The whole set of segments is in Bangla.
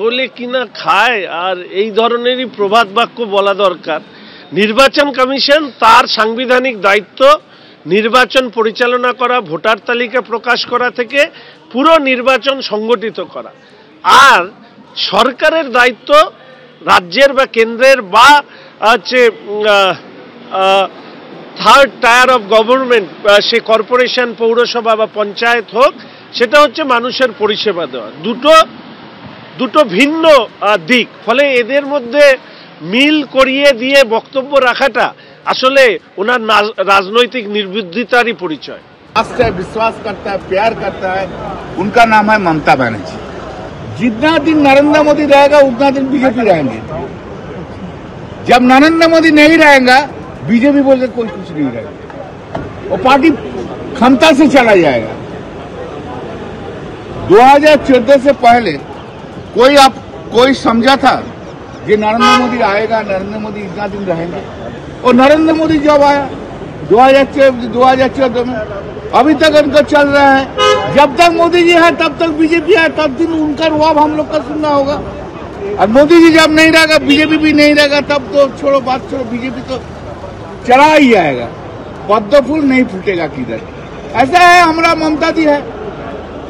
হলে কিনা খায় আর এই ধরনেরই প্রবাদ বাক্য বলা দরকার। নির্বাচন কমিশন তার সাংবিধানিক দায়িত্ব নির্বাচন পরিচালনা করা, ভোটার তালিকা প্রকাশ করা থেকে পুরো নির্বাচন সংগঠিত করা। আর সরকারের দায়িত্ব রাজ্যের বা কেন্দ্রের বা হচ্ছে third tyre of government, say corporation, পৌরসভা বা পঞ্চায়েত হোক, সেটা হচ্ছে মানুষের পরিষেবা দেওয়া। দুটো ভিন্ন দিক। ফলে এদের মধ্যে মিল করিয়ে দিয়ে বক্তব্য রাখাটা আসলে ওনার রাজনৈতিক নির্বুদ্ধিতারই পরিচয়। विश्वास करता है, प्यार करता है, उनका नाम है ममता बनर्जी। जितना दिन नरेंद्र मोदी रहेगा उतना दिन बीजेपी रहेंगे। जब नरेंद्र मोदी नहीं रहेगा बीजेपी बोलकर कोई कुछ नहीं रहेगा, वो पार्टी क्षमता से चला जाएगा। 2014 से पहले कोई समझा था कि नरेंद्र मोदी आएगा, नरेंद्र मोदी इतना दिन रहेंगे, और नरेंद्र मोदी जब आया 2014 में, अभी तक उनका चल रहा है। जब तक मोदी जी है तब तक बीजेपी है, तब दिन उनका रुआब हम लोग का सुनना होगा। और मोदी जी जब नहीं रहेगा, बीजेपी भी नहीं रहेगा, तब तो छोड़ो, बात छोड़ो, बीजेपी तो चला ही जाएगा, पद्म फूल नहीं फूटेगा किधर। ऐसा है हमारा ममता दी है,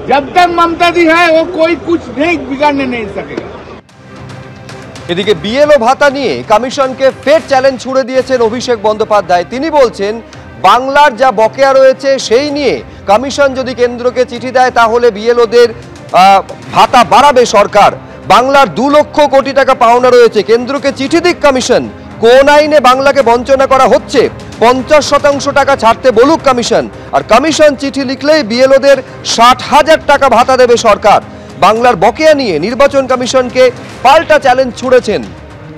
जब तक ममता दी है वो कोई कुछ नहीं बिगाड़ने नहीं सकेगा। এদিকে বিএলও ভাতা নিয়ে কমিশনকে ফের চ্যালেঞ্জ ছুড়ে দিয়েছেন অভিষেক বন্দ্যোপাধ্যায়। তিনি বলছেন বাংলার যা বকেয়া রয়েছে সেই নিয়ে কমিশন যদি কেন্দ্রকে চিঠি দেয় তাহলে বিএলওদের ভাতা বাড়াবে সরকার। বাংলার 2 লক্ষ কোটি টাকা পাওনা রয়েছে, কেন্দ্রকে চিঠি দিক কমিশন। কোন আইনে বাংলাকে বঞ্চনা করা হচ্ছে 50% টাকা ছাড়তে বলুক কমিশন। আর কমিশন চিঠি লিখলেই বিএলওদের 60,000 টাকা ভাতা দেবে সরকার। বাংলার বকেয়া নিয়ে নির্বাচন কমিশনকে পাল্টা চ্যালেঞ্জ ছুড়েছেন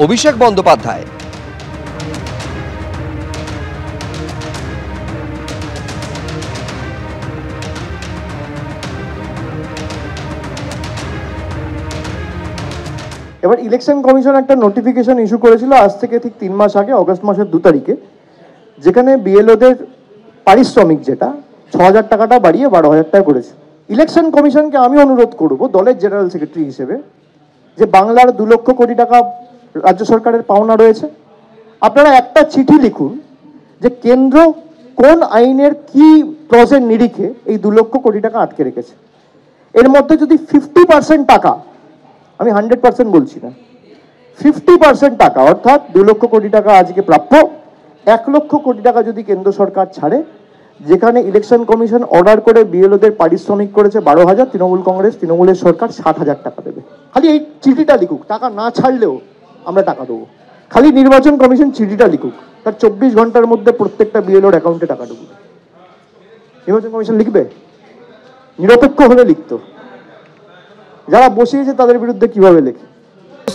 অভিষেক বন্দ্যোপাধ্যায়। এবার ইলেকশন কমিশন একটা নোটিফিকেশন ইস্যু করেছিল আজ থেকে ঠিক 3 মাস আগে, অগস্ট মাসের 2 তারিখে, যেখানে বিএলওদের পারিশ্রমিক যেটা 6,000 টাকাটা বাড়িয়ে 12,000 টাকা করেছে। ইলেকশন কমিশনকে আমি অনুরোধ করব দলের জেনারেল সেক্রেটারি হিসেবে, যে বাংলার 2 লক্ষ কোটি টাকা রাজ্য সরকারের পাওনা রয়েছে, আপনারা একটা চিঠি লিখুন যে কেন্দ্র কোন আইনের কি ক্লজের নিরিখে এই 2 লক্ষ কোটি টাকা আটকে রেখেছে। এর মধ্যে যদি 50% টাকা, আমি 100% বলছি না, 50% টাকা অর্থাৎ 2 লক্ষ কোটি টাকা আজকে প্রাপ্য, 1 লক্ষ কোটি টাকা যদি কেন্দ্র সরকার ছাড়ে, যেখানে ইলেকশন কমিশন অর্ডার করে বিএলওদের পারিশ্রমিক করেছে 12,000, তৃণমূলের সরকার 60,000 টাকা দেবে। খালি এই চিঠিটা লিখুক, টাকা না ছাড়লেও আমরা টাকা দেবো। খালি নির্বাচন কমিশন চিঠিটা লিখুক, তার 24 ঘন্টার মধ্যে প্রত্যেকটা বিএলওর অ্যাকাউন্টে টাকা ঢুকবে। নির্বাচন কমিশন লিখবে, নিরপেক্ষ হলে লিখতো। যারা বসিয়েছে তাদের বিরুদ্ধে কিভাবে লেখে।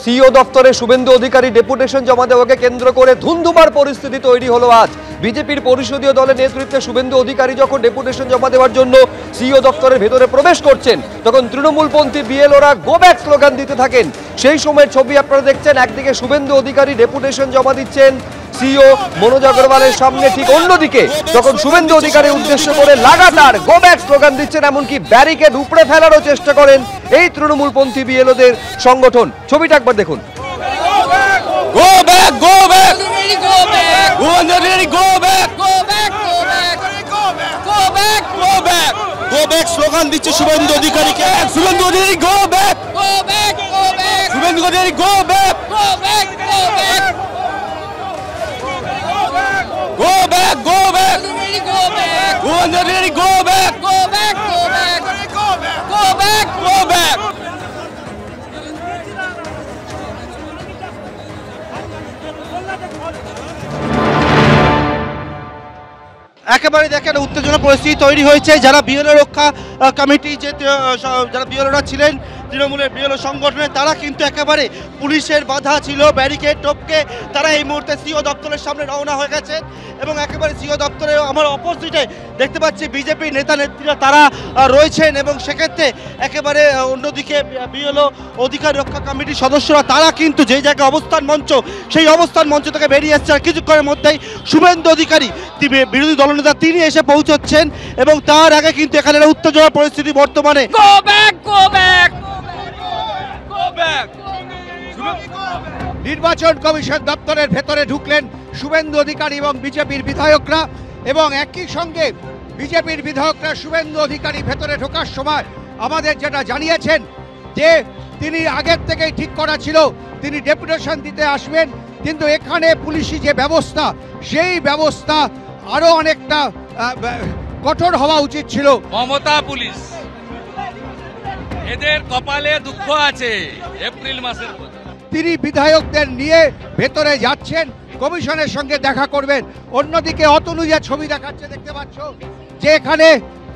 সিও দপ্তরে শুভেন্দু অধিকারী ডেপুটেশন জমা দেওয়াকে কেন্দ্র করে ধুন্ধুমার পরিস্থিতি তৈরি হলো আজ। বিজেপির পরিষদীয় দলের নেতৃত্বে শুভেন্দু অধিকারী যখন ডেপুটেশন জমা দেওয়ার জন্য সিও দপ্তরের ভেতরে প্রবেশ করছেন, তখন তৃণমূলপন্থী বিএলওরা গো ব্যাক স্লোগান দিতে থাকেন। সেই সময়ের ছবি আপনারা দেখছেন, একদিকে শুভেন্দু অধিকারী ডেপুটেশন জমা দিচ্ছেন সিও মনোজ আগরওয়ালের সামনে, ঠিক অন্যদিকে তখন শুভেন্দু অধিকারী উদ্দেশ্য করে লাগাতার গো ব্যাক স্লোগান দিচ্ছেন, এমনকি ব্যারিকেড উপড়ে ফেলারও চেষ্টা করেন এই তৃণমূলপন্থী বিএলওদের সংগঠন। ছবিটা একবার দেখুন। Go back, go back, go back, go back, go back, go back, go back, go back, go back, go back slogan দিচ্ছে শুভেন্দু অধিকারীকে। Suvendu Adhikari go back, go back, go back, Suvendu Adhikari go back, go back, go back, go back, go back, go back, Suvendu Adhikari go back, go back, go back, go back, go back। একেবারে দেখেন উত্তেজনা পরিস্থিতি তৈরি হয়েছে। যারা বিএলও রক্ষা কমিটি, যে যারা বিএলওরা ছিলেন তৃণমূলের বিএলও সংগঠনে, তারা কিন্তু একেবারে পুলিশের বাধা ছিল, ব্যারিকেড টপকে তারা এই মুহূর্তে সিও দপ্তরের সামনে রওনা হয়ে গেছে। এবং একেবারে সিও দপ্তরে আমার অপোজিটে দেখতে পাচ্ছি বিজেপি নেতা নেত্রীরা তারা রয়েছেন। এবং সেক্ষেত্রে একেবারে অন্যদিকে বিএলও অধিকার রক্ষা কমিটির সদস্যরা তারা কিন্তু যে জায়গায় অবস্থান মঞ্চ, সেই অবস্থান মঞ্চ থেকে বেরিয়ে এসছে। আর কিছুক্ষণের মধ্যেই শুভেন্দু অধিকারী বিরোধী দলনেতা তিনি এসে পৌঁছচ্ছেন এবং তার আগে কিন্তু এখানে উত্তেজনা পরিস্থিতি বর্তমানে। নির্বাচন কমিশন দপ্তরের ভেতরে ঢুকলেন শুভেন্দু অধিকারী এবং বিজেপির বিধায়করা, এবং একই সঙ্গে বিজেপির বিধায়করা শুভেন্দু অধিকারী ভেতরে ঢোকার সময় আমাদের যেটা জানিয়েছেন যে তিনি আগের থেকেই ঠিক করা ছিল তিনি ডেপুটেশন দিতে আসবেন, কিন্তু এখানে পুলিশি যে ব্যবস্থা সেই ব্যবস্থা আরো অনেকটা কঠোর হওয়া উচিত ছিল। মমতা পুলিশ, এদের কপালে দুঃখ আছে এপ্রিল মাসের। তিনি বিধায়কদের নিয়ে ভেতরে যাচ্ছেন, কমিশনের সঙ্গে দেখা করবেন। অন্যদিকে অতনু যে ছবি দেখাচ্ছে দেখতে পাচ্ছ যে এখানে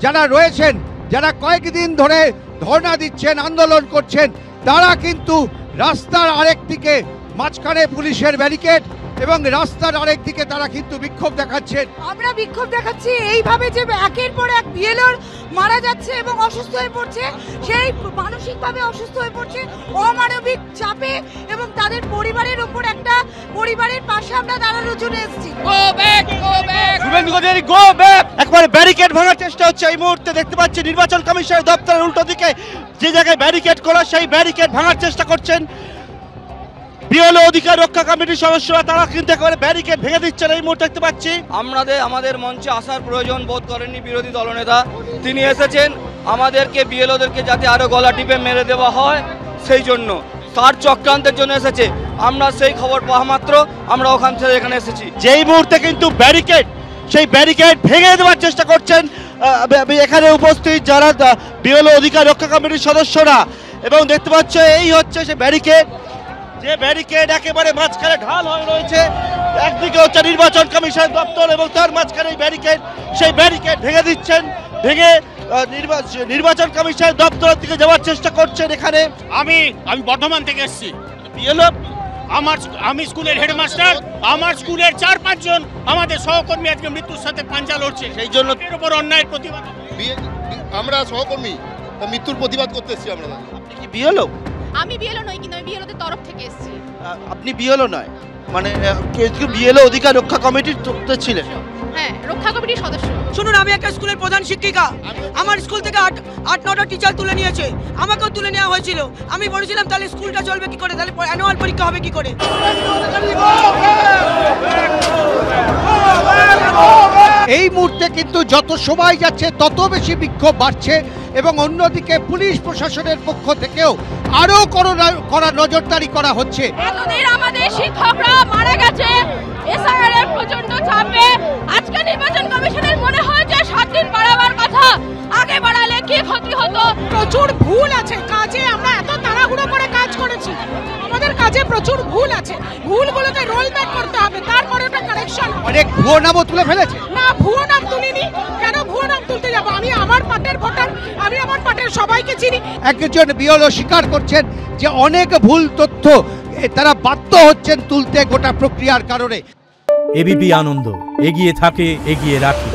যারা রয়েছেন, যারা কয়েকদিন ধরে ধর্ণা দিচ্ছেন, আন্দোলন করছেন, তারা কিন্তু রাস্তার আরেক দিকে মাঝখানে পুলিশের ব্যারিকেড এবং রাস্তার আরেক দিকে তারা কিন্তু বিক্ষোভ দেখাচ্ছেন। আমরা বিক্ষোভ দেখাচ্ছি এইভাবে যে একের পর এক বিএলওর মারা যাচ্ছে এবং অসুস্থ হয়ে পড়ছে, সেই মানসিকভাবে অসুস্থ হয়ে পড়ছে অমানবিক চাপে, এবং তাদের পরিবারের উপর একটা পরিবারের পাশে আমরা দাঁড়ানোর জন্য এসেছি। Go back, go back, Suvendu Adhikari go back. একবারে ব্যারিকেড ভাঙার চেষ্টা হচ্ছে এই মুহূর্তে দেখতে পাচ্ছি নির্বাচন কমিশনের দপ্তরের উল্টো দিকে যে জায়গায় ব্যারিকেড করা সেই ব্যারিকেড ভাঙার চেষ্টা করছেন বিএলও অধিকার রক্ষা কমিটির সদস্যরা, তারা কিন্তু একেবারে ব্যারিকেড ভেঙে দিচ্ছেন এই মুহূর্তে দেখতে পাচ্ছি। আমাদের মঞ্চে আসার প্রয়োজন বোধ করেননি বিরোধী দলনেতা, তিনি এসেছেন আমাদেরকে বিএলওদেরকে যাতে আরো গলা টিপে মেরে দেওয়া হয় সেই জন্য, তার চক্রান্তের জন্য এসেছে। আমরা সেই খবর পাওয়া মাত্র আমরা ওখান থেকে এখানে এসেছি। যেই মুহূর্তে কিন্তু ব্যারিকেড, সেই ব্যারিকেড ভেঙে দেওয়ার চেষ্টা করছেন এখানে উপস্থিত যারা বিএলও অধিকার রক্ষা কমিটির সদস্যরা, এবং দেখতে পাচ্ছ এই হচ্ছে সে ব্যারিকেড, যে ব্যারিকেড একেবারে মাঝখানে ঢাল হয়ে রয়েছে। একদিকে হচ্ছে নির্বাচন কমিশন দপ্তর এবং তার মাঝখানে ব্যারিকেড, সেই ব্যারিকেড ভেঙে দিচ্ছেন, ভেঙে নির্বাচন কমিশন দপ্তরের দিকে যাওয়ার চেষ্টা করছেন। এখানে আমি বর্ধমান থেকে এসেছি, বিএলও আমি স্কুলের হেডমাস্টার, আমার স্কুলের 4-5 জন আমাদের সহকর্মী আজকে মৃত্যুর সাথে পাঞ্জা লড়ছে, সেই জন্য এর উপর অন্যায়ের প্রতিবাদ আমরা সহকর্মী মৃত্যুর প্রতিবাদ করতে এসেছি। আমরা আপনি কি বিএলও? আমি বিএলও নই, কিন্তু আমি বিএলওদের তরফ থেকে এসেছি। আপনি বিএলও নয় মানে বিএলও অধিকার রক্ষা কমিটির ছিলেন? হ্যাঁ, রক্ষা কমিটির সদস্য। শুনুন, আমি একটা স্কুলের প্রধান শিক্ষিকা, আমার স্কুল থেকে 8-9টা টিচার তুলে নিয়েছে, আমাকেও তুলে নেওয়া হয়েছিল। আমি বলেছিলাম তাহলে স্কুলটা চলবে কি করে, তাহলে অ্যানুয়াল পরীক্ষা হবে কি করে। এই মুহূর্তে কিন্তু যত সময় যাচ্ছে তত বেশি বিক্ষোভ বাড়ছে, এবং অন্যদিকে পুলিশ প্রশাসনের পক্ষ থেকেও আরো কড়া নজরদারি করা হচ্ছে। এতদিন আমাদের শিক্ষকরা মারা গেছে এসআইআর প্রচন্ড চাপে, আজকে নির্বাচন কমিশনের মনে হয় যে 7 দিন বাড়াবার কথা, আগে বাড়ালে কি ক্ষতি হতো। প্রচুর ভুল আছে কাজে, আমরা এত তাড়াহুড়ো করে কাজ করেছি, আমাদের কাজে প্রচুর ভুল আছে, ভুলগুলোকে রোল ব্যাক করতে হবে, তারপরে ওটা কারেকশন। অনেক ভুয়ো নামও তুলে ফেলেছে। না, ভুয়ো নাম তুলিনি, কেন ভুয়ো নাম তুলতে যাব? আমি আমার পার্টির ভোটার, আমি আমার পার্টির সবাইকে চিনি। একজন বিএলও স্বীকার করছেন যে অনেক ভুল তথ্য তারা বাধ্য হচ্ছেন তুলতে গোটা প্রক্রিয়ার কারণে। এবিপি আনন্দ, এগিয়ে থাকে, এগিয়ে রাখে।